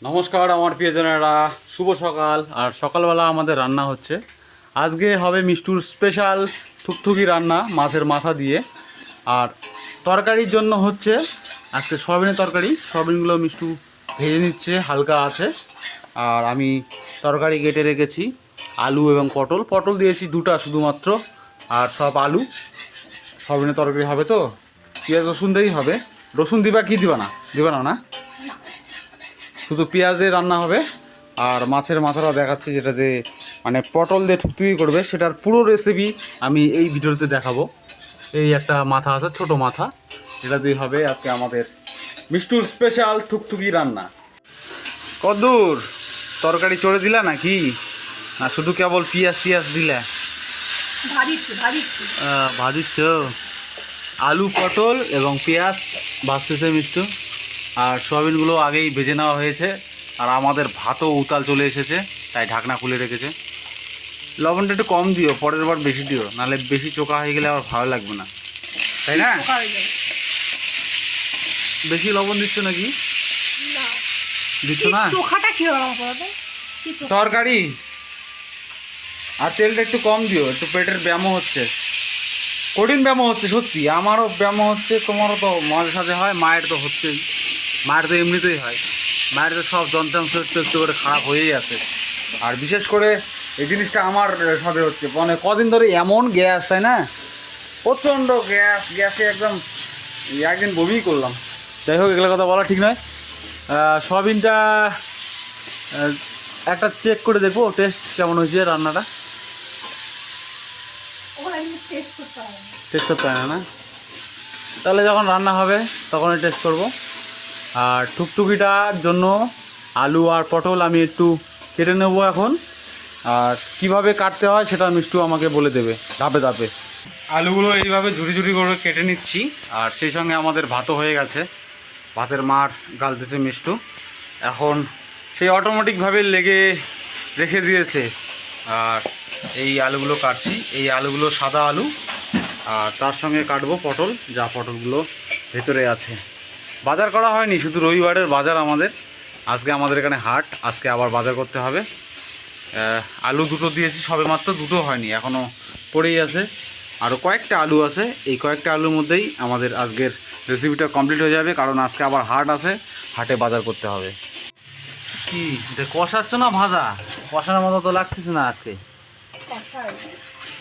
নমস্কার আমার প্রিয়জনেরা, শুভ সকাল। আর সকালবেলা আমাদের রান্না হচ্ছে, আজকে হবে মিষ্টুর স্পেশাল থুকথুকি রান্না মাছের মাথা দিয়ে। আর তরকারির জন্য হচ্ছে আজকে সয়াবিনের তরকারি। সয়াবিনগুলো মিষ্টু ভেজে নিচ্ছে হালকা আছে। আর আমি তরকারি কেটে রেখেছি, আলু এবং পটল। পটল দিয়েছি দুটো শুধুমাত্র, আর সব আলু। সয়াবিনের তরকারি হবে তো পেঁয়াজ রসুন দিয়েই হবে। রসুন দিবা কি দিবা না? দিবা না? শুধু পেঁয়াজে রান্না হবে। আর মাছের মাথাটা দেখাচ্ছি, যেটাতে মানে পটল দিয়ে থুকথুকি করবে, সেটার পুরো রেসিপি আমি এই ভিডিওতে দেখাবো। এই একটা মাথা আছে, ছোট মাথা, যেটা দিয়ে হবে আজকে আমাদের মিষ্টুর স্পেশাল থুকথুকি রান্না। কদ্দূর তরকারি চড়ে দিলা নাকি, না শুধু কেবল পিঁয়াজ দিলা? ভাজিচ্ছ। আলু পটল এবং পেঁয়াজ ভাজতেছে মিষ্টু। আর সয়াবিনগুলো আগেই ভেজে নেওয়া হয়েছে। আর আমাদের ভাতও উতাল চলে এসেছে, তাই ঢাকনা খুলে রেখেছে। লবণটা একটু কম দিও, পরের বার বেশি দিও, নাহলে বেশি চোখা হয়ে গেলে আবার ভালো লাগবে না, তাই না? বেশি লবণ দিচ্ছ নাকি? দিচ্ছ না? তরকারি আর তেলটা একটু কম দিও, একটু পেটের ব্যায়ামও হচ্ছে, কঠিন ব্যায়াম হচ্ছে সত্যি। আমারও ব্যায়াম হচ্ছে, তোমারও তো মাঝে সাঝে হয়, মায়ের তো হচ্ছেই। মায়ের তো এমনিতেই হয়, মায়ের তো সব যন্ত্রাংশ একটু একটু করে খারাপ হয়েই আছে। আর বিশেষ করে এই জিনিসটা আমার সাথে হচ্ছে, মানে কদিন ধরে এমন গ্যাস, তাই না? প্রচণ্ড গ্যাসে একদম একদিন বমিই করলাম। যাই হোক, এগুলো কথা বলা ঠিক নয়। সয়াবিনটা একটা চেক করে দেখবো টেস্ট কেমন হয়েছে রান্নাটা। টেস্ট করতে হয় না? তাহলে যখন রান্না হবে তখনই টেস্ট করব। আর টুকটুকিটার জন্য আলু আর পটল আমি একটু কেটে নেব এখন। আর কিভাবে কাটতে হয় সেটা মিষ্টু আমাকে বলে দেবে ধাপে ধাপে। আলুগুলো এইভাবে ঝুড়ি ঝুড়ি করে কেটে নিচ্ছি। আর সেই সঙ্গে আমাদের ভাতও হয়ে গেছে, ভাতের মার গালতেছে মিষ্টু। এখন সেই অটোমেটিকভাবে লেগে রেখে দিয়েছে। আর এই আলুগুলো কাটছি, এই আলুগুলো সাদা আলু। আর তার সঙ্গে কাটবো পটল, যা পটলগুলো ভেতরে আছে। বাজার করা হয়নি, শুধু রবিবারের বাজার আমাদের। আজকে আমাদের এখানে হাট, আজকে আবার বাজার করতে হবে। আলু দুটো দিয়েছি, সবে মাত্র দুটো হয়নি, এখনও পড়েই আছে। আরও কয়েকটা আলু আছে, এই কয়েকটা আলুর মধ্যেই আমাদের আজকের রেসিপিটা কমপ্লিট হয়ে যাবে, কারণ আজকে আবার হাট আছে, হাটে বাজার করতে হবে। কি এটা কষাচ্ছ না ভাজা? কষানোর মতো তো লাগতেছে না আজকে।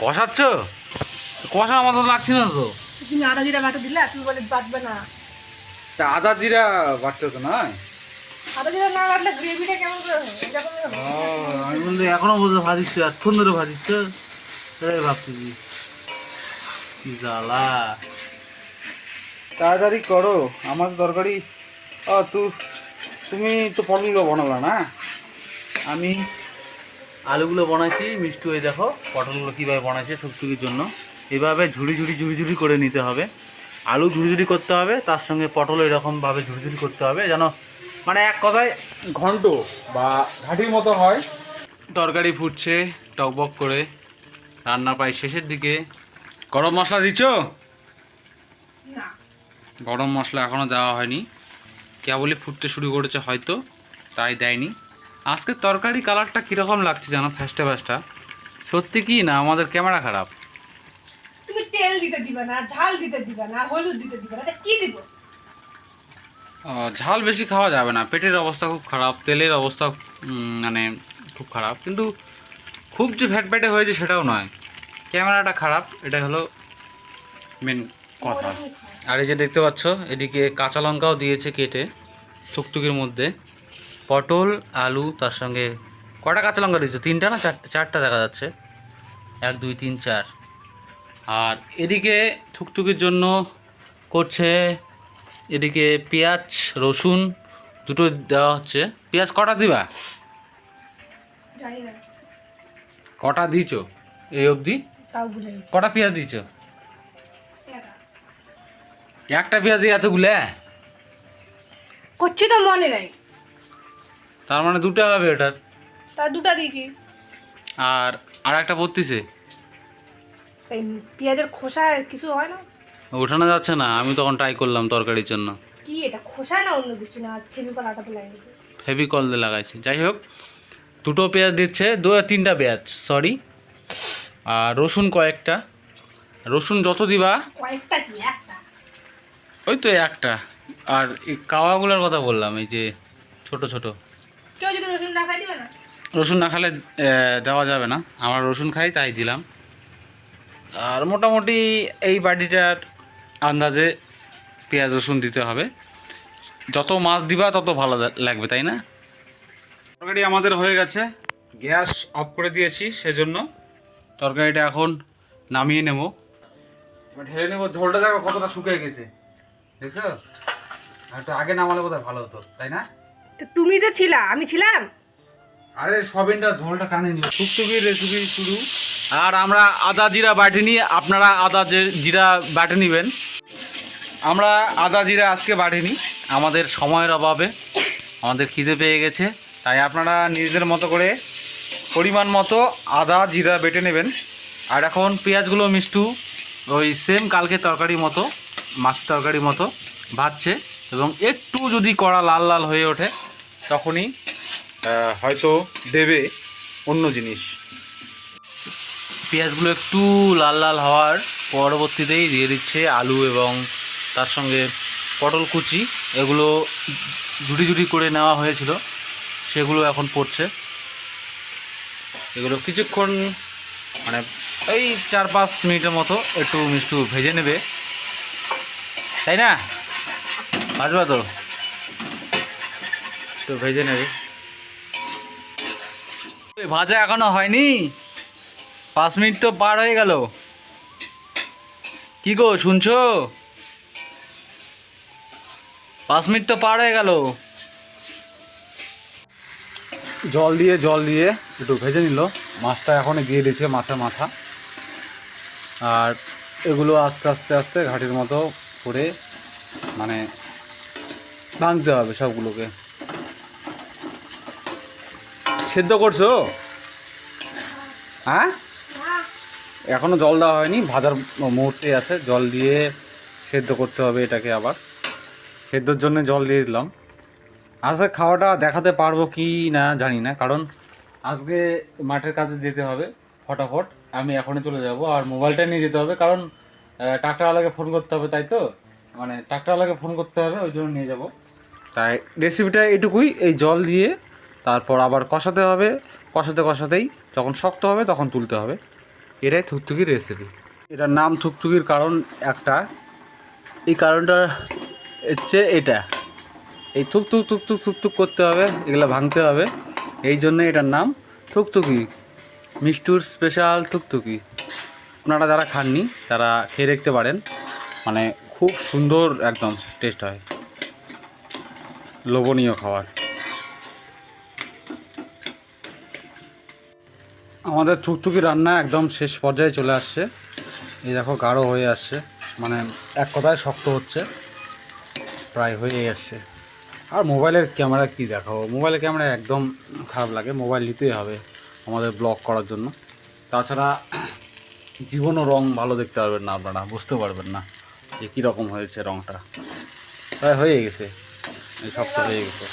কষাচ্ছ? কষানোর মতো লাগছে না তো। তুমি আদা জিরা বাটা দিলে, তুমি বলে বাটবে না। তা আদা জিরা বাটতে তো নয়? আদা জিরা না বাটলে গ্রেভিটা কেমন করে হবে? এরকমই হবে। আমি বলতে এখনো বুঝতে ভাজিচ্ছ, এতক্ষণ ধরে ভাজিচ্ছ, তাই ভাবতেছি কি জ্বালা। তাড়াতাড়ি করো, আমার তরকারি। তুমি তো পটলগুলো বানাবে না, আমি আলুগুলো বানাইছি। মিষ্টি হয়ে দেখো পটলগুলো কীভাবে বানাইছে থুকথুকির জন্য। এভাবে ঝুড়ি ঝুড়ি ঝুড়ি ঝুড়ি করে নিতে হবে। আলু ঝুড়ি ঝুড়ি করতে হবে, তার সঙ্গে পটল এরকমভাবে ঝুড়ি ঝুড়ি করতে হবে, যেন মানে এক কথায় ঘন্ট বা ঘাটির মতো হয়। তরকারি ফুটছে টকবক করে, রান্না প্রায় শেষের দিকে। গরম মশলা দিচ্ছ? না, গরম মশলা এখনও দেওয়া হয়নি, কেবলই ফুটতে শুরু করেছে হয়তো, তাই দেয়নি। আজকে তরকারি কালারটা কীরকম লাগছে জানো, ফ্যাস্টা ফ্যাস্টা। সত্যি কি না আমাদের ক্যামেরা খারাপ? তুমি তেল দিতে দিবে না, ঝাল দিতে দিবে না, হলুদ দিতে দিবে না, এটা কি দিব? ঝাল বেশি খাওয়া যাবে না, পেটের অবস্থা খুব খারাপ, তেলের অবস্থা মানে খুব খারাপ। কিন্তু খুব যে ফ্যাট ফ্যাটে হয়েছে সেটাও নয়, ক্যামেরাটা খারাপ, এটা হলো মেন কথা। আর এই যে দেখতে পাচ্ছ, এদিকে কাঁচা লঙ্কাও দিয়েছে কেটে টুকটুকির মধ্যে। পটল আলু, তার সঙ্গে কটা কাঁচা লঙ্কা দিয়েছে? তিনটা না চারটা দেখা যাচ্ছে, 1 2 3 4। আর এদিকে থুকথুকির জন্য করছে, এদিকে পেঁয়াজ রসুন দুটো দেওয়া হচ্ছে। পেঁয়াজ কটা দিবা? জানি না, কটা দিয়েছ এই অবধি? তাও বুঝাই। কটা পেঁয়াজ দিয়েছ? একটা পেঁয়াজই এতগুলো? করছি তো মনে নাই। তার মানে দুটো হবে ওটার। তা দুটা দিয়েছি। আর একটা পড়তিছে, তাই পেঁয়াজের খোসা কিছু হয় না? ওঠানো যাচ্ছে না, আমি তখন ট্রাই করলাম তরকারির জন্য। কি এটা খোসা না অন্য কিছু না, ফেভিকল আটাতে লাগে? ফেভিকল দিয়ে লাগাইছি। যাই হোক, দুটো পেঁয়াজ দিচ্ছে, তিনটা পেঁয়াজ সরি, আর রসুন কয়েকটা। রসুন যত দিবা কয়েকটা কি একটা? ওই তো একটা। আর এই কাওয়াগুলোর কথা বললাম, এই যে ছোট ছোট। কেউ যদি রসুন না খাই দিবে না? রসুন না খেলে দেওয়া যাবে না, আমরা রসুন খাই তাই দিলাম। আর মোটামুটি এই বাটিটার আন্দাজে পেঁয়াজ রসুন দিতে হবে। যত মাছ দিবা তত ভালো লাগবে, তাই না? তরকারি আমাদের হয়ে গেছে, গ্যাস অফ করে দিয়েছি, সেজন্য তরকারিটা এখন নামিয়ে নেব। এবার ঢেলে নেব। ঝোলটা দেখো কতটা শুকিয়ে গেছে, দেখছো? আর তো আগে নামালে বোধহয় ভালো হতো, তাই না? তো তুমি তো ছিলা, আমি ছিলাম। আরে সবিনটা ঝোলটা টানে নিল। টুকটুকি রেসিপি শুরু। আর আমরা আদা জিরা বাটি নিয়ে, আপনারা আদা জিরা বাটে নেবেন। আমরা আদা জিরা আজকে বাটিনি, আমাদের সময়ের অভাবে, আমাদের খিদে পেয়ে গেছে, তাই আপনারা নিজেদের মতো করে পরিমাণ মতো আদা জিরা বেটে নেবেন। আর এখন পেঁয়াজগুলো মিষ্টু ওই সেম কালকে তরকারির মতো, মাছ তরকারির মতো ভাজছে, এবং একটু যদি কড়া লাল লাল হয়ে ওঠে তখনই হয়তো দেবে অন্য জিনিস। পেঁয়াজগুলো একটু লাল লাল হওয়ার পরবর্তীতেই দিয়ে দিচ্ছে আলু এবং তার সঙ্গে পটল কুচি। এগুলো ঝুড়ি ঝুড়ি করে নেওয়া হয়েছিল, সেগুলো এখন পড়ছে। এগুলো কিছুক্ষণ মানে এই 4-5 মিনিটের মতো একটু মিষ্টু ভেজে নেবে, তাই না? ভাজবা তো, একটু ভেজে নেবে। ভাজা এখনো হয়নি, 5 মিনিট তো পার হয়ে গেল। কি গো শুনছো? 5 মিনিট তো পার হয়ে গেল। জল দিয়ে একটু ভেজে নিল। মাছটা এখনই দিয়ে দিয়েছে, মাছের মাথা। আর এগুলো আস্তে আস্তে আস্তে ঘাটির মতো করে মানে ভাঙতে হবে সবগুলোকে। সেদ্ধ করছো? হ্যাঁ, এখনো জল দেওয়া হয়নি, ভাজার মুহূর্তে আছে। জল দিয়ে সেদ্ধ করতে হবে এটাকে। আবার সেদ্ধর জন্য জল দিয়ে দিলাম। আজকে খাওয়াটা দেখাতে পারবো কি না জানি না, কারণ আজকে মাঠের কাজে যেতে হবে ফটাফট। আমি এখনই চলে যাব, আর মোবাইলটা নিয়ে যেতে হবে, কারণ ট্রাক্টরওয়ালাকে ফোন করতে হবে, তাই তো? মানে ট্রাক্টরওয়ালাকে ফোন করতে হবে, ওই জন্য নিয়ে যাব। তাই রেসিপিটা এটুকুই, এই জল দিয়ে তারপর আবার কষাতে হবে। কষাতেই যখন শক্ত হবে তখন তুলতে হবে। এটাই থুকথুকির রেসিপি। এটার নাম থুকথুকির কারণ একটা, এই কারণটা হচ্ছে এটা, এই থুকথুক থুকথুক থুকথুক করতে হবে, এগুলো ভাঙতে হবে, এই জন্য এটার নাম থুকথুকি, মিষ্টুর স্পেশাল থুকথুকি। আপনারা যারা খাননি তারা খেয়ে দেখতে পারেন, মানে খুব সুন্দর একদম টেস্ট হয়, লোভনীয় খাবার। আমাদের থুকথুকি রান্না একদম শেষ পর্যায়ে চলে আসছে। এই দেখো গাঢ় হয়ে আসছে, মানে এক কথায় শক্ত হচ্ছে, প্রায় হয়েই আসছে। আর মোবাইলের ক্যামেরা কি দেখাবো, মোবাইলের ক্যামেরা একদম খারাপ লাগে। মোবাইল নিতেই হবে আমাদের ব্লগ করার জন্য, তাছাড়া জীবনও রং ভালো দেখতে পারবেন না, আপনারা বুঝতে পারবেন না যে কীরকম হয়েছে রংটা। প্রায় হয়ে গেছে, এই শক্ত হয়ে গেছে।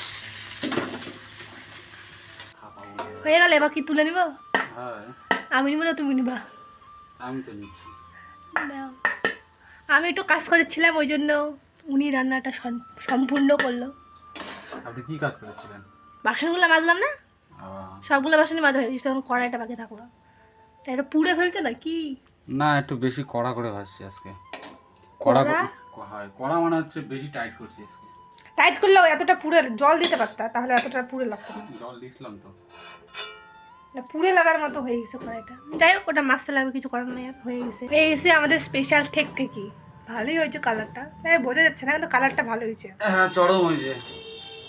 হয়ে গেল, এবার কি তুলে নিব? হ্যাঁ, আমি নিব না তুমি নিবা? আমি তো নিচ্ছি। দাও। আমি একটু কাজ করেছিলাম, ওই জন্য উনি রান্নাটা সম্পূর্ণ করলো। আপনি কি কাজ করেছিলেন? বাসনগুলো মাজলাম না, সবগুলো বাসনই মাজা হয়ে গেছে, তখন কড়াইটা বাকি থাকলো। তাই এটা পুড়ে ফেলছে না কি? না, একটু বেশি কড়া করে ভাজছি আজকে। কড়া কড়া? হয়, কড়া মানে হচ্ছে বেশি টাইট করছি আজকে। টাইট করলেও এতটা পুড়ে জল দিতে পারতা, তাহলে এতটা পুড়ে লাগতো না। জল দিছিলাম তো। পুড়ে লাগার মতো হয়ে গেছে কড়াইটা। যাই হোক, ওটা মাছতে লাগবে, কিছু করার নেই, হয়ে গেছে। এই গেছে আমাদের স্পেশাল ঠেকঠেকি। ভালোই হয়েছে কালারটা, তাই বোঝা যাচ্ছে না, কিন্তু কালারটা ভালো হয়েছে। হ্যাঁ, চরম হয়েছে,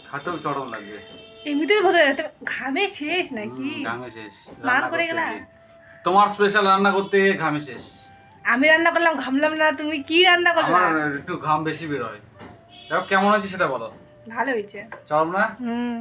খাতেও চরম লাগবে। এমনিতেই বোঝা যাচ্ছে, ঘামে শেষ নাকি? ঘামে শেষ। স্নান করে গেলা? তোমার স্পেশাল রান্না করতে গিয়ে ঘামে শেষ। আমি রান্না করলাম, ঘামলাম না? তুমি কি রান্না করলা? আমার একটু ঘাম বেশি বের হয়। দেখো কেমন হয়েছে সেটা বলো। ভালো হয়েছে। চরম না? হুম।